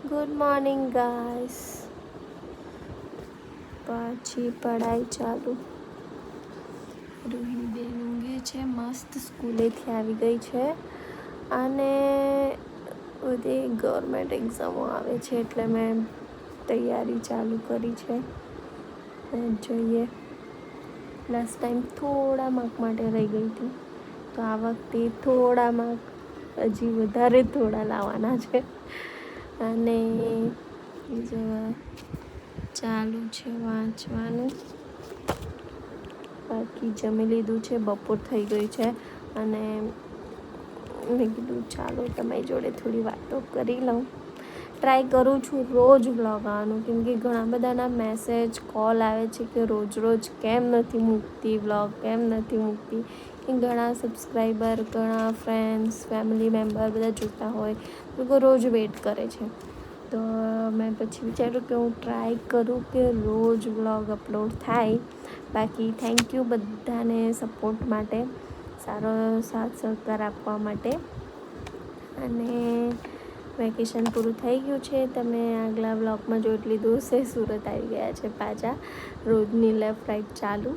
Good morning guys. પાછી પઢાઈ ચાલુ. રોહિણીબેન ઊંઘે છે, મસ્ત સ્કૂલેથી આવી ગઈ છે અને બધી ગવર્મેન્ટ એક્ઝામો આવે છે એટલે મેં તૈયારી ચાલુ કરી છે. જોઈએ, લાસ્ટ ટાઈમ થોડા માર્ક માટે રહી ગઈ હતી તો આ વખતે થોડા માર્ક હજી વધારે થોડા લાવવાના છે અને બીજું ચાલુ છે વાંચવાનું. બાકી જમી લીધું છે, બપોર થઈ ગઈ છે અને મેં કીધું ચાલો તમારી જોડે થોડી વાતો કરી લઉં. ટ્રાય કરું છું રોજ વ્લોગ આવવાનું, કેમ કે ઘણા બધાના મેસેજ કોલ આવે છે કે રોજ રોજ કેમ નથી મૂકતી વ્લોગ, કેમ નથી મૂકતી. કે ઘણા સબસ્ક્રાઈબર, ઘણા ફ્રેન્ડ્સ, ફેમિલી મેમ્બર બધા જોતા હોય લોકો રોજ વેઇટ કરે છે. તો મેં પછી વિચાર્યું કે હું ટ્રાય કરું કે રોજ વ્લોગ અપલોડ થાય. બાકી થેન્ક યુ બધાને સપોર્ટ માટે, સારો સાથ સહકાર આપવા માટે. અને વેકેશન પૂરું થઈ ગયું છે. તમે આગલા વ્લોગમાં જોઈ લીધું હશે, સુરત આવી ગયા છે પાછા, રોજની લેફ્ટ રાઈટ ચાલુ.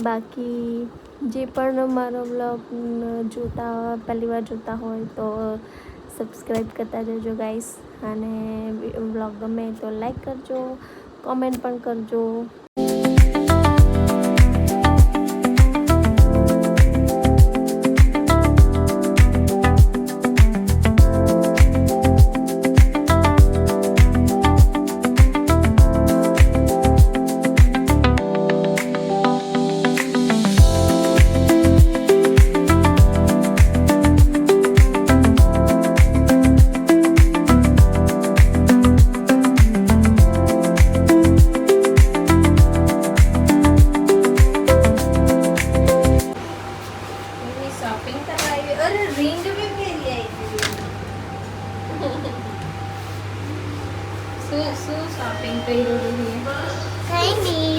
બાકી જે પણ મારો વ્લોગ જોતા પહેલી વાર જોતા હોય તો સબસ્ક્રાઈબ કરતા જજો ગાઈસ. અને વ્લોગ ગમે તો લાઈક કરજો, કોમેન્ટ પણ કરજો. શું શોપિંગ કર્યું? કઈ નહીં,